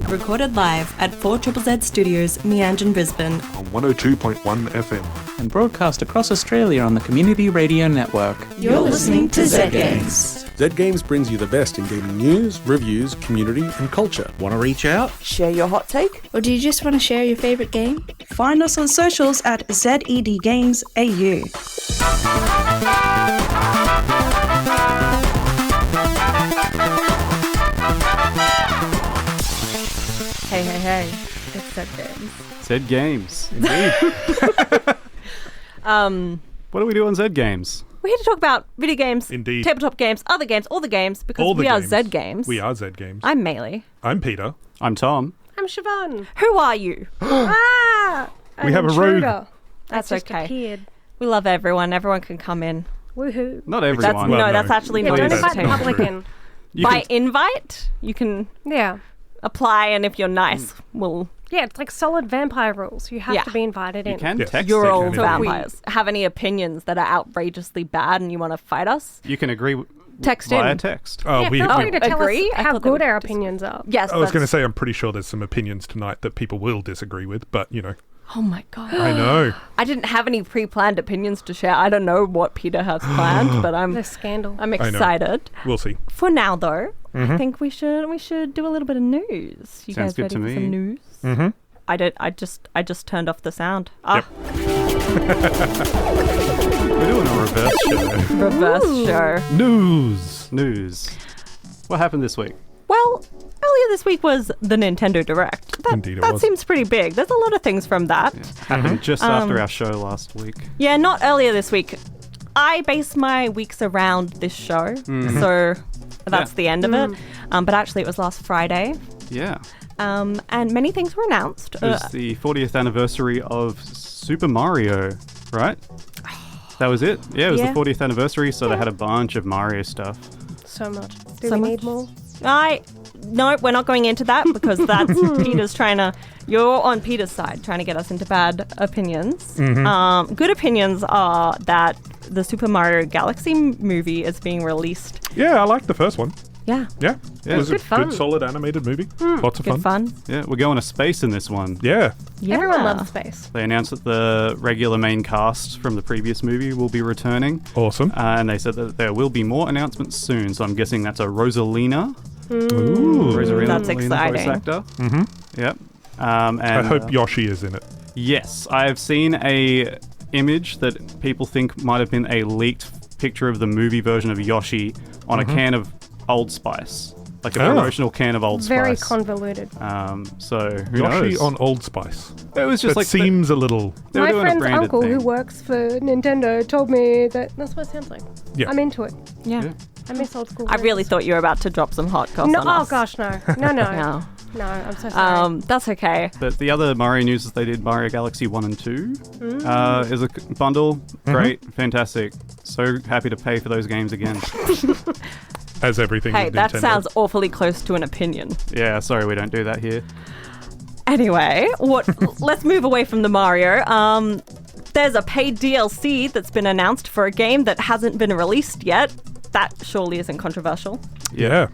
recorded live at 4ZZZ Studios, Meanjin, Brisbane. On 102.1 FM. And broadcast across Australia on the Community Radio Network. You're listening to Zed Games. Zed Games brings you the best in gaming news, reviews, community and culture. Want to reach out? Share your hot take? Or do you just want to share your favourite game? Find us on socials at Zed Games AU. Hey. It's Zed Games. Zed Games, indeed. What do we do on Zed Games? We're here to talk about video games, Indeed. tabletop games, other games, all the games, because All the we are games. Zed Games. We are Zed Games. I'm Maylee. I'm Peter. I'm Tom. I'm Siobhan. Who are you? We have a rogue. That's just okay. appeared. We love everyone. Everyone can come in. Woohoo. Not everyone. Well, no. That's actually Yeah, not don't Please. invite the invitation. public in. You By can- invite, you can Yeah. apply, and if you're nice, we'll... Yeah, it's like solid vampire rules. You have Yeah. to be invited you in. can Yes. text You're it. all anything. vampires. Have any opinions that are outrageously bad and you want to fight us? You can agree Text via in. text. Oh, Yeah, we. feel free to tell agree? us I how thought they good would our dis- opinions are. Yes, I was going to that's- say, I'm pretty sure there's some opinions tonight that people will disagree with, but you know. Oh my god. I know. I didn't have any pre-planned opinions to share. I don't know what Peter has planned, but The scandal. I'm I know. excited. We'll see. For now, though, I think we should do a little bit of news. You Sounds guys good ready to for me. some news? Mm-hmm. I just turned off the sound. Yep. We're doing a reverse show. Reverse show. News. What happened this week? Well, earlier this week was the Nintendo Direct. Indeed it that was. seems pretty big. There's a lot of things from that. Happened just after our show last week. Yeah, not earlier this week. I base my weeks around this show, so that's Yeah. the end of it. But actually, it was last Friday, Yeah. and many things were announced. It was the 40th anniversary of Super Mario, right? That was it? Yeah, it was Yeah. the 40th anniversary, so they had a bunch of Mario stuff. So much. Do So we much. need more? No, we're not going into that because that's Peter's trying to. You're on Peter's side, trying to get us into bad opinions. Good opinions are that the Super Mario Galaxy movie is being released. Yeah, I liked the first one. Yeah, Yeah. Yeah. It was Good a fun. good, solid animated movie. Lots of good fun. Yeah, we're going to space in this one. Yeah. Yeah. Everyone loves space. They announced that the regular main cast from the previous movie will be returning. Awesome. And they said that there will be more announcements soon. So I'm guessing that's a Rosalina. Ooh. Rosalina That's voice exciting. actor. Mm-hmm. Yep. And I hope Yoshi is in it. Yes, I have seen a image that people think might have been a leaked picture of the movie version of Yoshi on a can of Old Spice. Like a promotional can of Old Very Spice. convoluted. So who Yoshi knows? on Old Spice. It was just That like seems a little... they were My doing a friend's branded uncle thing. who works for Nintendo told me that that's what it sounds like. Yeah. I'm into it. Yeah. Yeah. I miss old school. I really games. thought you were about to drop some hot goss No, on oh us. gosh, no. No. No. No, I'm so sorry. That's okay. But the other Mario news is they did Mario Galaxy 1 and 2 is a bundle. Great, fantastic. So happy to pay for those games again. As everything Hey, with that Nintendo. sounds awfully close to an opinion. Yeah, sorry we don't do that here. Anyway, let's move away from the Mario. There's a paid DLC that's been announced for a game that hasn't been released yet. That surely isn't controversial. Yeah.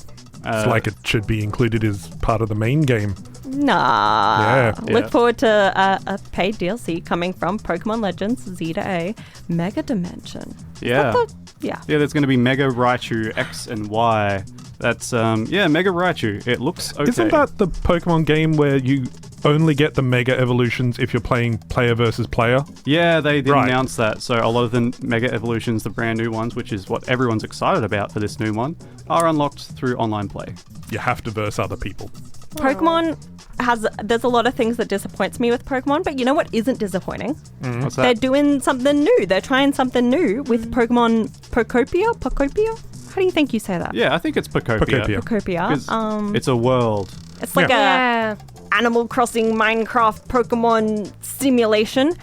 It's like it should be included as part of the main game. Nah. Yeah. Look Yeah. forward to a paid DLC coming from Pokemon Legends Z to A Mega Dimension. Yeah. Yeah. Yeah, there's going to be Mega Raichu X and Y. That's, Mega Raichu. It looks okay. Isn't that the Pokemon game where you only get the Mega Evolutions if you're playing player versus player? Yeah, they did Right. announce that. So a lot of the Mega Evolutions, the brand new ones, which is what everyone's excited about for this new one, are unlocked through online play. You have to verse other people. Pokemon there's a lot of things that disappoints me with Pokemon, but you know what isn't disappointing? What's They're that? doing something new. They're trying something new with Pokemon Pokopia? How do you think you say that? Yeah, I think it's Pokopia. Pokopia. Pokopia. 'Cause it's a world. It's like yeah. a Animal Crossing Minecraft Pokemon simulation.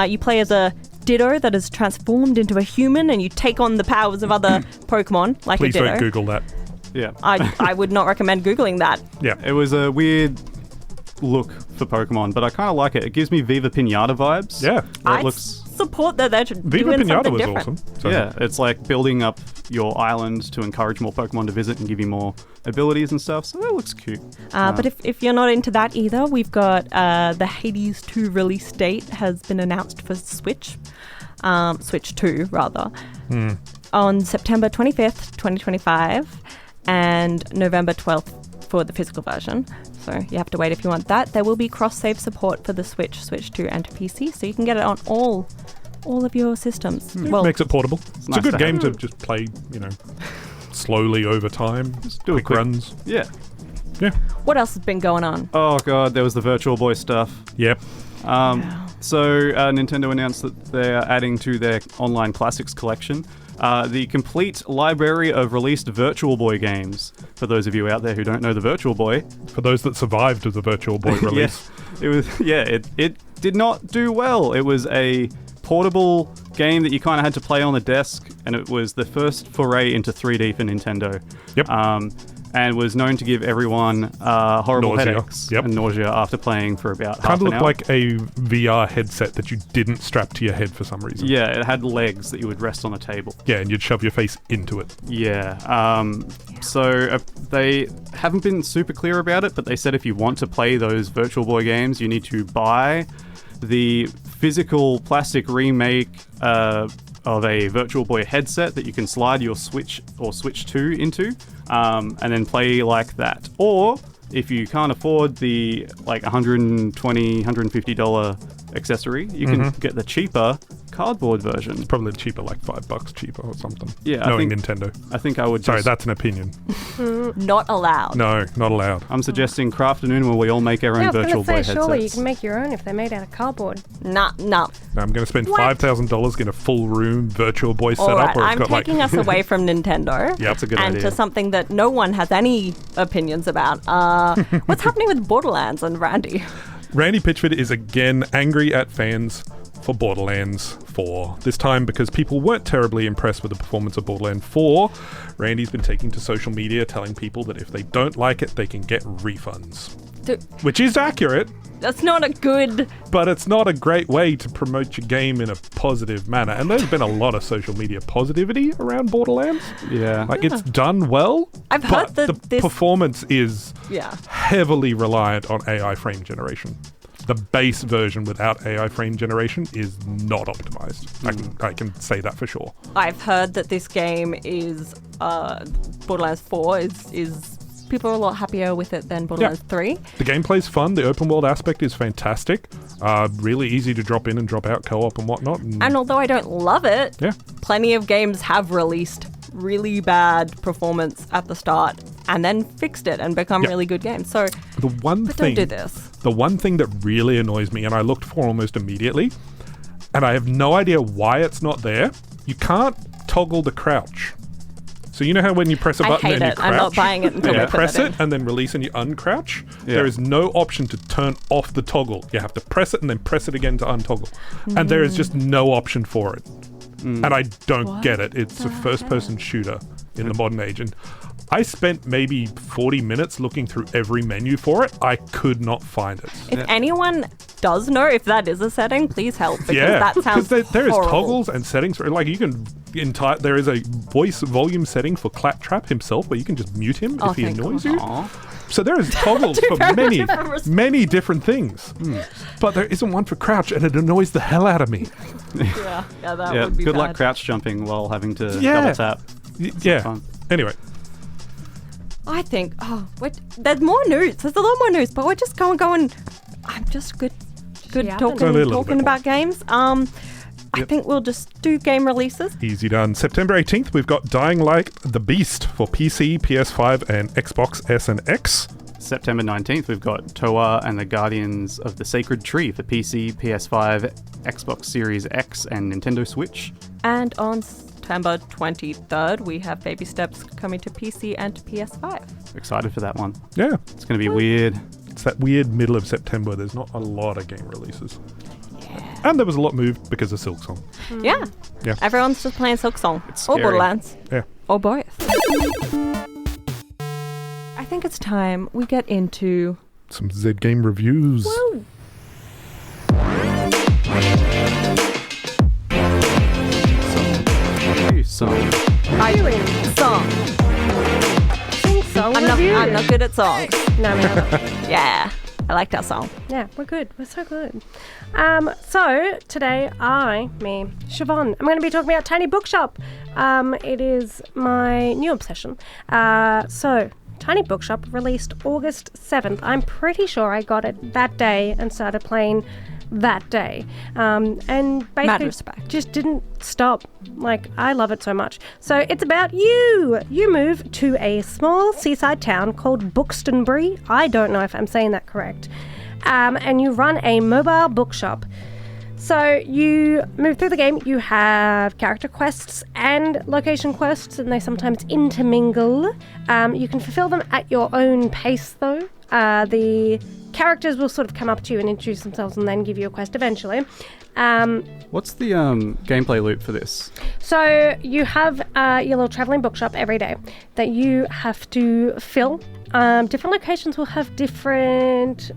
You play as a Ditto that is transformed into a human and you take on the powers of other Pokemon like Please a Ditto. don't Google that. Yeah. I would not recommend Googling that. Yeah. It was a weird look for Pokemon, but I kind of like it. It gives me Viva Pinata vibes. Yeah. Where I it looks... support that they're Viva doing Pinata something was different. awesome. So Yeah, it's like building up your island to encourage more Pokemon to visit and give you more abilities and stuff. So that looks cute. But if you're not into that either, we've got the Hades 2 release date has been announced for Switch. Switch 2, rather. On September 25th, 2025, and November 12th for the physical version. So you have to wait if you want that. There will be cross-save support for the Switch, Switch 2, and PC, so you can get it on all of your systems. It makes it portable. It's nice a good to game have. to just play, slowly over time. Just do a quick runs. Yeah. Yeah. What else has been going on? Oh god, there was the Virtual Boy stuff. Yep. So Nintendo announced that they're adding to their online classics collection the complete library of released Virtual Boy games. For those of you out there who don't know the Virtual Boy, For those that survived the Virtual Boy release. it did not do well. It was a portable game that you kind of had to play on the desk, and it was the first foray into 3D for Nintendo. Yep. And was known to give everyone horrible Nausea. headaches Yep. and nausea after playing for about half Kind of an looked hour. like a VR headset that you didn't strap to your head for some reason. Yeah, it had legs that you would rest on a table. Yeah, and you'd shove your face into it. Yeah. So they haven't been super clear about it, but they said if you want to play those Virtual Boy games, you need to buy the physical plastic remake of a Virtual Boy headset that you can slide your Switch or Switch 2 into, and then play like that. Or if you can't afford the $120, $150 accessory, you can get the cheaper cardboard version. Probably cheaper, like $5 cheaper or something. Yeah, knowing Nintendo. I think I would. Sorry, that's an opinion. Not allowed. No, not allowed. I'm suggesting Craft and Noon where we all make our Yeah, own I was Virtual going Boy to say, surely you headsets. can make your own if they're made out of cardboard. Nah. Now I'm going to spend $5,000 getting a full room Virtual Boy All setup, right, where it's I'm got taking us away from Nintendo. Yep, That's a good and idea. to something that no one has any opinions about. What's happening with Borderlands and Randy? Randy Pitchford is again angry at fans for Borderlands 4. This time because people weren't terribly impressed with the performance of Borderlands 4. Randy's been taking to social media telling people that if they don't like it, they can get refunds. Which is accurate, That's not a good... but it's not a great way to promote your game in a positive manner. And there's been a lot of social media positivity around Borderlands. Yeah. It's done well. I've heard but that the this- performance is Yeah. heavily reliant on AI frame generation. The base version without AI frame generation is not optimized. I can say that for sure. I've heard that this game is... Borderlands 4 is... People are a lot happier with it than Borderlands 3. The gameplay's fun. The open world aspect is fantastic. Really easy to drop in and drop out co-op and whatnot. And although I don't love it, Yeah. plenty of games have released really bad performance at the start and then fixed it and become Yep. really good games. So, The one but thing, don't do this. the one thing that really annoys me, and I looked for almost immediately, and I have no idea why it's not there. You can't toggle the crouch. So you know how when you press a I button hate and you it. crouch, I'm not buying it until and they you put press that it in. and then release and you uncrouch. Yeah. There is no option to turn off the toggle. You have to press it and then press it again to untoggle. And there is just no option for it. And I don't get it. It's a first-person shooter in the modern age. And I spent maybe 40 minutes looking through every menu for it. I could not find it. If anyone does know if that is a setting, please help, because that sounds there is horrible. toggles and settings for, like, you can there is a voice volume setting for Claptrap himself where you can just mute him if he thank annoys God. you. So there is toggles for many different things. But there isn't one for crouch, and it annoys the hell out of me. Yeah, that Yeah, would be good bad. luck crouch jumping while having to Yeah. double tap. Yeah. fun. Anyway, I think, there's more news. There's a lot more news, but we're just going. I'm just good Yeah, talking a little bit about more. games. I think we'll just do game releases. easy done. September 18th, we've got Dying Light the Beast for PC, PS5, and Xbox S and X. September 19th, we've got Toa and the Guardians of the Sacred Tree for PC, PS5, Xbox Series X, and Nintendo Switch. And on September 23rd, we have Baby Steps coming to PC and to PS5. Excited for that one. Yeah, It's going to be weird. it's that weird middle of September. There's not a lot of game releases. And there was a lot moved because of Silksong. Yeah. Yeah. Everyone's just playing Silksong. Or scary. Borderlands. Yeah. Or both. I think it's time we get into... Some Zed Game reviews. So reviewing. Song. Sing song I'm review. not good at songs. No, we're not. Yeah. I liked our song. Yeah, we're good. We're so good. So today Siobhan, I'm going to be talking about Tiny Bookshop. It is my new obsession. So Tiny Bookshop released August 7th. I'm pretty sure I got it that day and started playing that day. And Mad basically respect. just didn't stop. Like, I love it so much. So it's about you. You move to a small seaside town called Buxtonbury. I don't know if I'm saying that correct. And you run a mobile bookshop. So you move through the game, you have character quests and location quests, and they sometimes intermingle. You can fulfill them at your own pace, though. The characters will sort of come up to you and introduce themselves and then give you a quest eventually. What's the gameplay loop for this? So you have your little traveling bookshop every day that you have to fill. Different locations will have different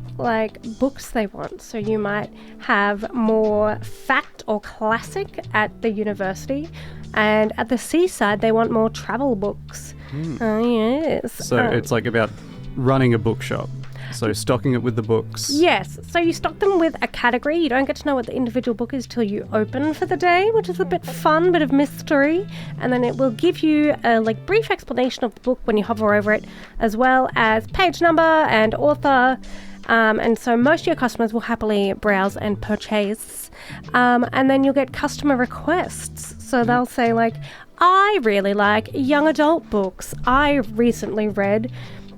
books they want. So you might have more fact or classic at the university, and at the seaside they want more travel books. Yes. So it's like about running a bookshop. So stocking it with the books. Yes. So you stock them with a category. You don't get to know what the individual book is till you open for the day, which is a bit fun, bit of mystery. And then it will give you a brief explanation of the book when you hover over it, as well as page number and author. And so most of your customers will happily browse and purchase. And then you'll get customer requests. So they'll say I really like young adult books. I recently read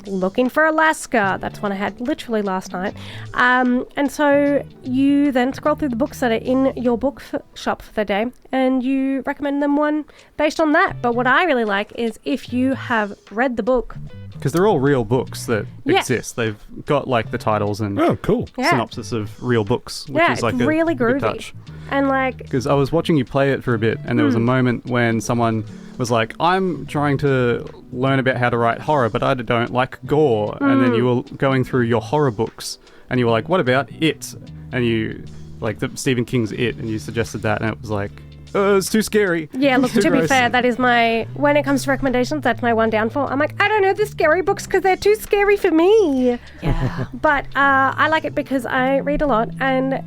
Looking for Alaska. That's one I had literally last night. And so you then scroll through the books that are in your bookshop for the day and you recommend them one based on that. But what I really like is if you have read the book. Because they're all real books that exist. They've got the titles and synopsis of real books, which is it's a really good groovy. touch. And because I was watching you play it for a bit, and there was a moment when someone was like, I'm trying to learn about how to write horror, but I don't like gore. And then you were going through your horror books, and you were like, what about It? And you, the Stephen King's It, and you suggested that, and it was like, it's too scary. Yeah, look, Too to be gross. fair, that is when it comes to recommendations, that's my one downfall. I'm like, I don't know the scary books because they're too scary for me. Yeah. But I like it because I read a lot and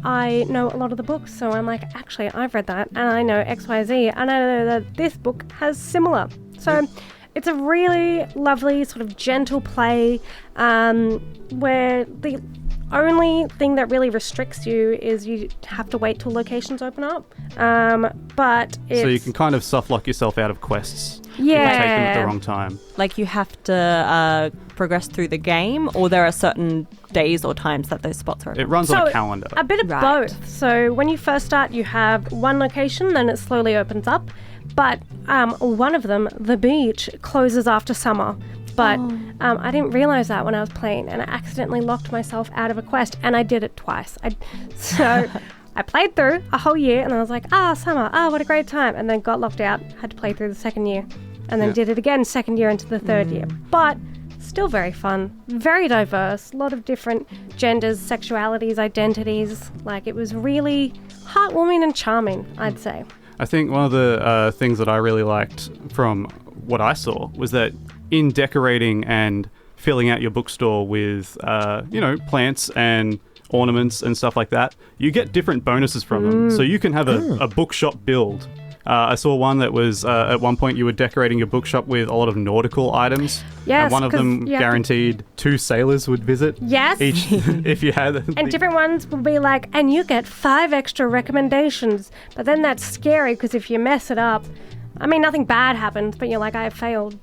I know a lot of the books. So I'm like, actually, I've read that and I know XYZ and I know that this book has similar. So it's a really lovely sort of gentle play where the only thing that really restricts you is you have to wait till locations open up. But it's... So you can kind of soft lock yourself out of quests. Yeah. If you take them at the wrong time. You have to progress through the game, or there are certain days or times that those spots are open? It runs on a calendar. A bit of both. So when you first start, you have one location, then it slowly opens up. But one of them, the beach, closes after summer. But I didn't realise that when I was playing, and I accidentally locked myself out of a quest, and I did it twice. So I played through a whole year, and I was like, summer, what a great time, and then got locked out, had to play through the second year, and then did it again second year into the third year. But still very fun, very diverse, a lot of different genders, sexualities, identities. It was really heartwarming and charming, I'd say. I think one of the things that I really liked from what I saw was that in decorating and filling out your bookstore with, plants and ornaments and stuff like that, you get different bonuses from them. So you can have a bookshop build. I saw one that was, at one point you were decorating your bookshop with a lot of nautical items. Yes, and one of them you have guaranteed 2 sailors would visit. Yes. Each, if you had... And different ones will be and you get 5 extra recommendations. But then that's scary because if you mess it up, nothing bad happens, but you're like, I have failed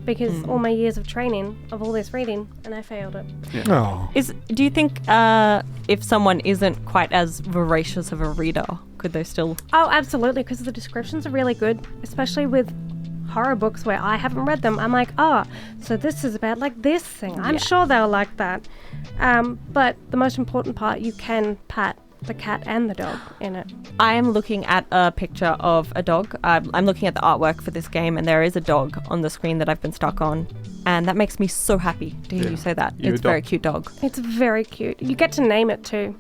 because all my years of training of all this reading, and I failed it. Oh. Do you think if someone isn't quite as voracious of a reader, could they still? Oh, absolutely, because the descriptions are really good, especially with horror books where I haven't read them. I'm like, so this is about this thing. I'm sure they'll like that. But the most important part, you can pat the cat and the dog in it. I am looking at a picture of a dog. I'm looking at the artwork for this game, and there is a dog on the screen that I've been stuck on, and that makes me so happy to hear you say that. It's a very cute dog. It's very cute. You get to name it too.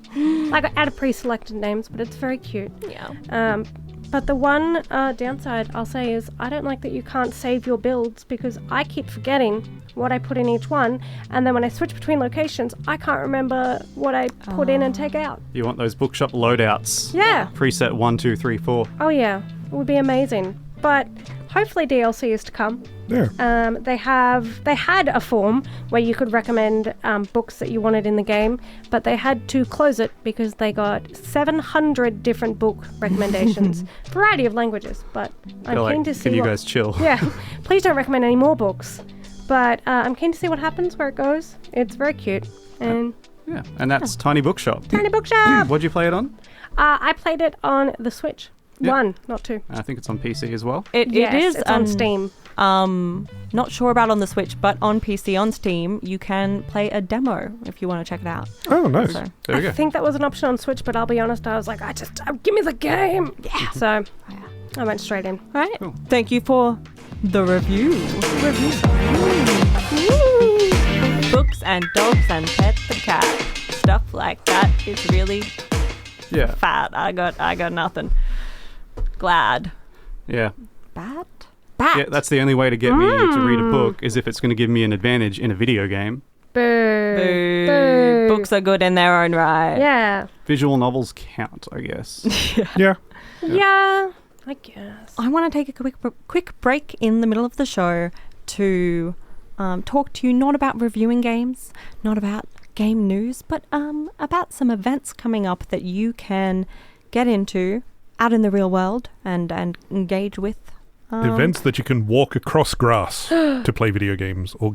Out of pre-selected names, but it's very cute. Yeah. But the one downside I'll say is I don't like that you can't save your builds because I keep forgetting what I put in each one, and then when I switch between locations, I can't remember what I put in and take out. You want those bookshop loadouts? Yeah. Preset 1, 2, 3, 4. Oh yeah, it would be amazing. But hopefully DLC is to come. Yeah. They had a form where you could recommend books that you wanted in the game, but they had to close it because they got 700 different book recommendations, variety of languages. But I'm keen to see. Can you guys chill? Yeah, please don't recommend any more books. But I'm keen to see what happens, where it goes. It's very cute. And Yeah, and that's Tiny Bookshop. Tiny Bookshop. What'd you play it on? I played it on the Switch. Yep. 1, not 2. I think it's on PC as well. It is it's on Steam. Not sure about on the Switch, but on PC, on Steam, you can play a demo if you want to check it out. Oh, nice. So, There we go. I think that was an option on Switch, but I'll be honest, I was like, give me the game. Yeah. So I went straight in. all right. Thank you for the review. Books and dogs and pet the cat. Stuff like that is really Yeah. fat. I got nothing. Glad. Yeah. Bat? Yeah, that's the only way to get me to read a book is if it's going to give me an advantage in a video game. Boo. Boo. Books are good in their own right. Yeah. Visual novels count, I guess. Yeah. Yeah. I guess. I want to take a quick break in the middle of the show to talk to you not about reviewing games, not about game news, but about some events coming up that you can get into out in the real world and engage with. Events that you can walk across grass to play video games or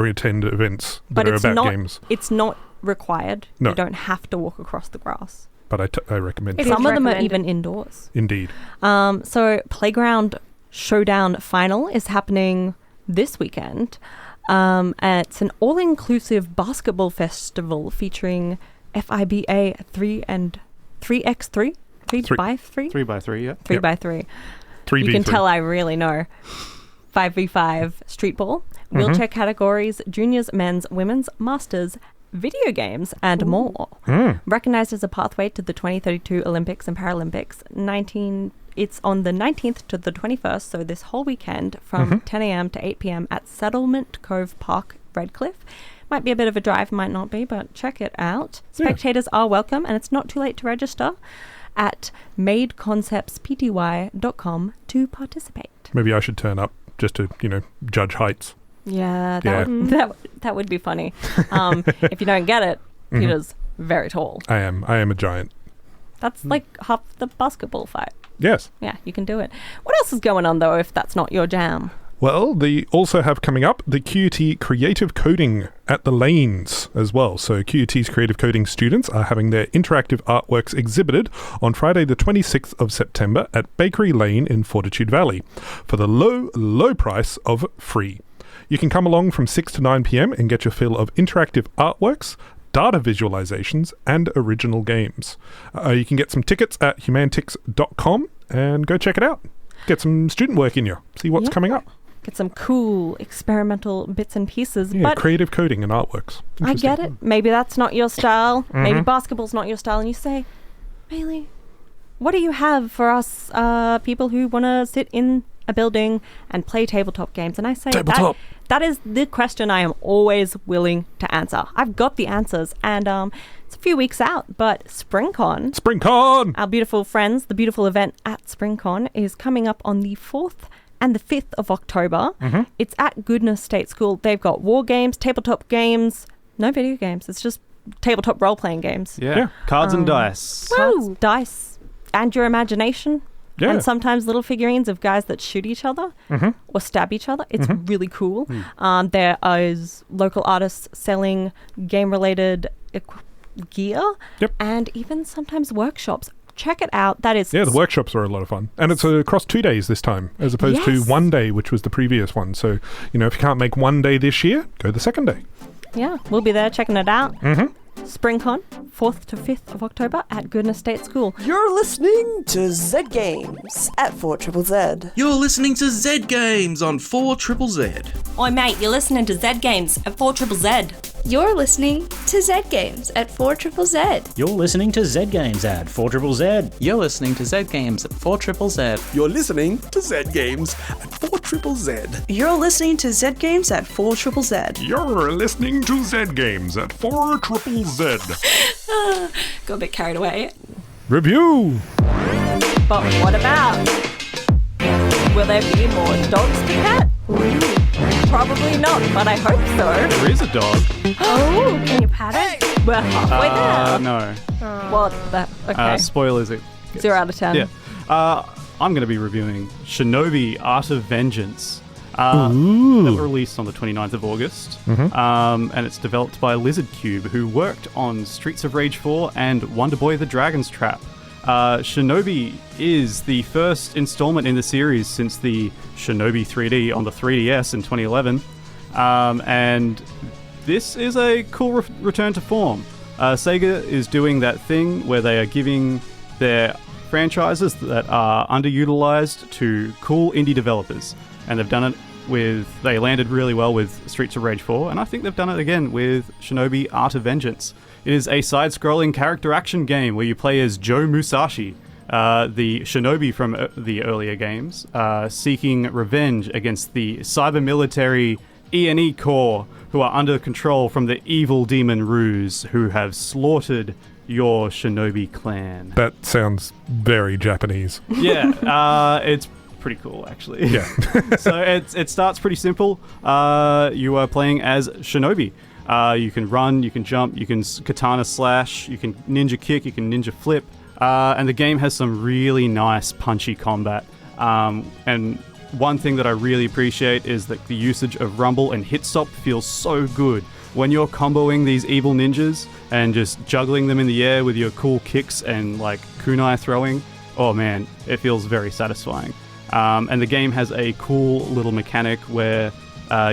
attend events that are about games. It's not required. No. You don't have to walk across the grass. But I recommend It it. is Some of them are recommended. even indoors. Indeed. So PLAYGRND Showdown final is happening this weekend. It's an all-inclusive basketball festival featuring FIBA 3x3, 3x3, 3x3, yeah. 3x3. 3v3. You can tell I really know. 5v5 street ball, wheelchair categories, juniors, men's, women's, masters, video games, and more. Recognized as a pathway to the 2032 Olympics and Paralympics, it's on the 19th to the 21st, so this whole weekend from 10 a.m. to 8 p.m. at Settlement Cove Park, Redcliffe. Might be a bit of a drive, might not be, but check it out. Spectators are welcome, and it's not too late to register at madeconceptspty.com to participate. Maybe I should turn up just to, judge heights. Yeah, that would be funny. If you don't get it, Peter's very tall. I am a giant. That's like half the basketball fight. Yes. Yeah, you can do it. What else is going on, though, if that's not your jam? Well, they also have coming up the QUT Creative Coding at the Lanes as well. So QUT's creative coding students are having their interactive artworks exhibited on Friday the 26th of September at Bakery Lane in Fortitude Valley for the low price of free. You can come along from 6 to 9 p.m. and get your fill of interactive artworks, data visualizations, and original games. You can get some tickets at humantix.com and go check it out. Get some student work in you. See what's coming up. Get some cool experimental bits and pieces. Yeah, but creative coding and artworks. I get it. Maybe that's not your style. Maybe basketball's not your style. And you say, Maylee, what do you have for us people who want to sit in a building and play tabletop games? And I say, that is the question I am always willing to answer. I've got the answers. And it's a few weeks out, but SpringCon, our beautiful friends, the beautiful event at SpringCon is coming up on the 4th and the 5th of October. It's at Goodness State School. They've got war games, tabletop games, no video games. It's just tabletop role-playing games. Yeah. Cards and dice. Cards, dice, and your imagination. Yeah. And sometimes little figurines of guys that shoot each other or stab each other. It's really cool. There is local artists selling game-related gear and even sometimes workshops. Check it out. That is... Yeah, the workshops are a lot of fun. And it's across 2 days this time, as opposed to 1 day, which was the previous one. So, if you can't make 1 day this year, go the second day. Yeah, we'll be there checking it out. SpringCon, 4th to 5th of October at Goodness State School. You're listening to Zed Games at 4ZZZ. You're listening to Zed Games on 4ZZZ. Oi mate, you're listening to Zed Games at 4ZZZ. You're listening to Zed Games at 4ZZZ. You're listening to Zed Games at 4ZZZ. You're listening to Zed Games at 4ZZZ. You're listening to Zed Games at 4ZZZ. You're listening to Zed Games at 4ZZZ. You're listening to Zed Games at 4ZZZ. Got a bit carried away. Review! But what about? Will there be more dogs to pet? Probably not, but I hope so. There is a dog. Oh, can you pat it? We're halfway there. No. Well, okay. Spoilers. 0 out of 10. Yeah. I'm going to be reviewing Shinobi Art of Vengeance. That was released on the 29th of August. And it's developed by Lizardcube, who worked on Streets of Rage 4 and Wonder Boy the Dragon's Trap. Shinobi is the first installment in the series since the Shinobi 3D on the 3DS in 2011. And this is a cool return to form. Sega is doing that thing where they are giving their franchises that are underutilized to cool indie developers. And they've done it they landed really well with Streets of Rage 4, and I think they've done it again with Shinobi Art of Vengeance. It is a side-scrolling character action game where you play as Joe Musashi, the shinobi from the earlier games, seeking revenge against the cyber military E&E Corps, who are under control from the evil demon Ruse, who have slaughtered your shinobi clan. That sounds very Japanese. Yeah, it's pretty cool, actually. Yeah. So it starts pretty simple. You are playing as shinobi. You can run, you can jump, you can katana slash, you can ninja kick, you can ninja flip. And the game has some really nice punchy combat. And one thing that I really appreciate is that the usage of rumble and hit stop feels so good. When you're comboing these evil ninjas and just juggling them in the air with your cool kicks and like kunai throwing, oh man, it feels very satisfying. And the game has a cool little mechanic where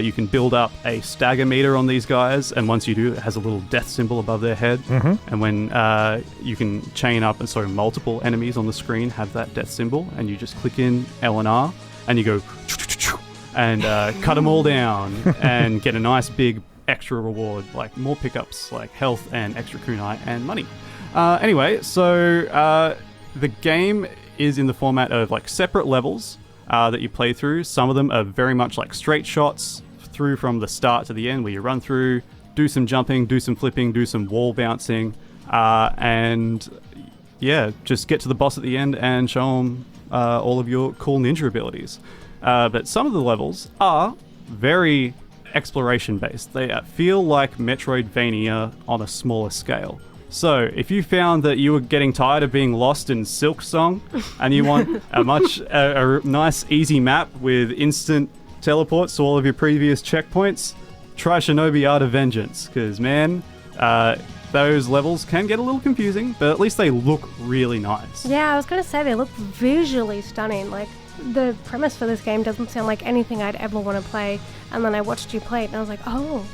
you can build up a stagger meter on these guys, and once you do, it has a little death symbol above their head. And when you can chain up, and so multiple enemies on the screen have that death symbol, and you just click in L and R, and you go and cut them all down, and get a nice big extra reward, like more pickups, like health and extra kunai and money. Anyway, so the game is in the format of like separate levels that you play through. Some of them are very much like straight shots through from the start to the end, where you run through, do some jumping, do some flipping, do some wall bouncing, and yeah, just get to the boss at the end and show them all of your cool ninja abilities. But some of the levels are very exploration based. They feel like Metroidvania on a smaller scale. So, if you found that you were getting tired of being lost in Silk Song and you want a nice, easy map with instant teleports to all of your previous checkpoints, try Shinobi Art of Vengeance, because, man, those levels can get a little confusing, but at least they look really nice. Yeah, I was going to say, they look visually stunning. Like, the premise for this game doesn't sound like anything I'd ever want to play, and then I watched you play it, and I was like, oh...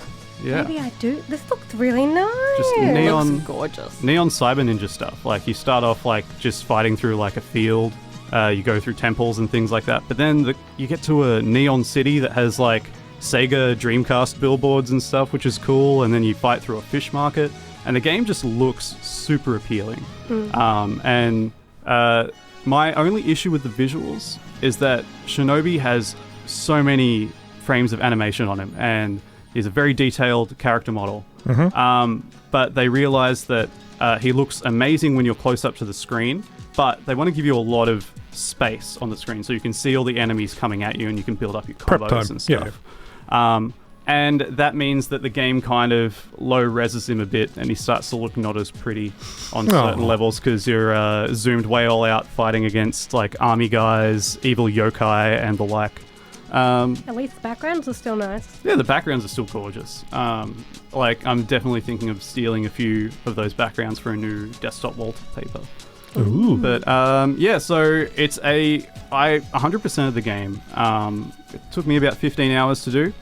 yeah. Maybe I do. This looks really nice. Just neon, looks gorgeous. Neon cyber ninja stuff. Like you start off like just fighting through like a field. You go through temples and things like that. But then you get to a neon city that has like Sega Dreamcast billboards and stuff, which is cool. And then you fight through a fish market, and the game just looks super appealing. And my only issue with the visuals is that Shinobi has so many frames of animation on him, and he's a very detailed character model. But they realize that he looks amazing when you're close up to the screen, but they want to give you a lot of space on the screen so you can see all the enemies coming at you and you can build up your combos and stuff. And that means that the game kind of low-reses him a bit, and he starts to look not as pretty on certain levels because you're zoomed way all out fighting against like army guys, evil yokai, and the like. At least the backgrounds are still nice. Yeah, the backgrounds are still gorgeous. Like, I'm definitely thinking of stealing a few of those backgrounds for a new desktop wallpaper. Ooh. But, yeah, so it's 100% of the game. It took me about 15 hours to do.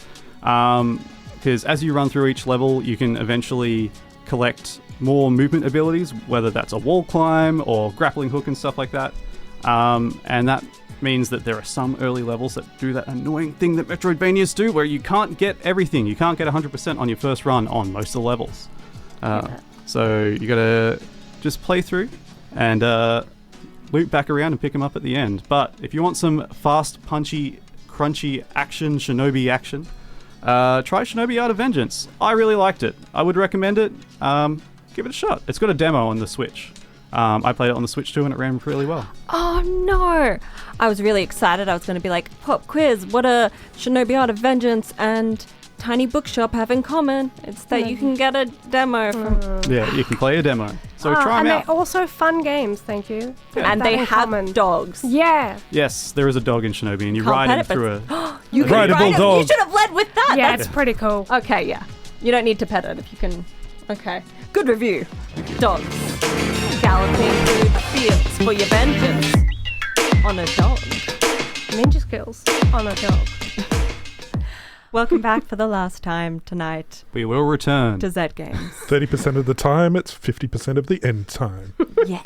Because as you run through each level, you can eventually collect more movement abilities, whether that's a wall climb or grappling hook and stuff like that. And that means that there are some early levels that do that annoying thing that Metroidvanias do, where you can't get everything. You can't get 100% on your first run on most of the levels. So you gotta just play through and loop back around and pick them up at the end. But if you want some fast, punchy, crunchy action, Shinobi action, try Shinobi Art of Vengeance. I really liked it. I would recommend it. Give it a shot. It's got a demo on the Switch. I played it on the Switch too, and it ran really well. Oh no! I was really excited. I was going to be like, pop quiz, what are Shinobi Art of Vengeance and Tiny Bookshop have in common? It's that you can get a demo from... Yeah, you can play a demo. So try them out. And they're also fun games, thank you. Yeah. And they have dogs. Yeah. Yes, there is a dog in Shinobi, and you ride him through a... You can rideable dog. You should have led with that. Yeah, it's pretty cool. Okay, yeah. You don't need to pet it if you can... Okay. Good review. Dogs. Galloping through the fields for your vengeance. On a dog. Ninja skills on a dog. Welcome back for the last time tonight We will return. to Zed Games. 30% of the time, it's 50% of the end time. Yeah.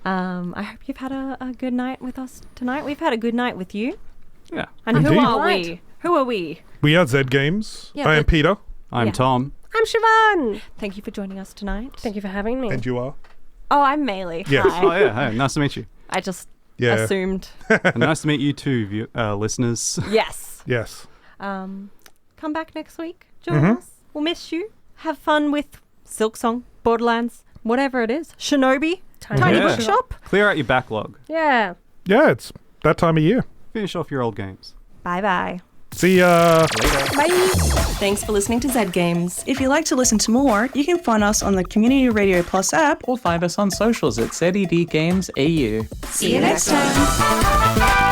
I hope you've had a good night with us tonight. We've had a good night with you. Yeah. And Indeed. who are we? Who are we? We are Zed Games. Yeah, I am but- Peter. I'm Yeah. Tom. I'm Siobhan. Thank you for joining us tonight. Thank you for having me. And you are? Oh, I'm Maylee. Yes. Hi. Oh, yeah. Hey, nice to meet you. I just Yeah. assumed. And nice to meet you too, listeners. Yes. Yes. Come back next week. Join us. We'll miss you. Have fun with Silksong, Borderlands, whatever it is. Shinobi, Tiny Yeah. Bookshop. Clear out your backlog. Yeah. Yeah, it's that time of year. Finish off your old games. Bye-bye. See ya. Thanks for listening to Zed Games. If you'd like to listen to more, you can find us on the Community Radio Plus app. Or find us on socials at ZED Games AU. See you next time.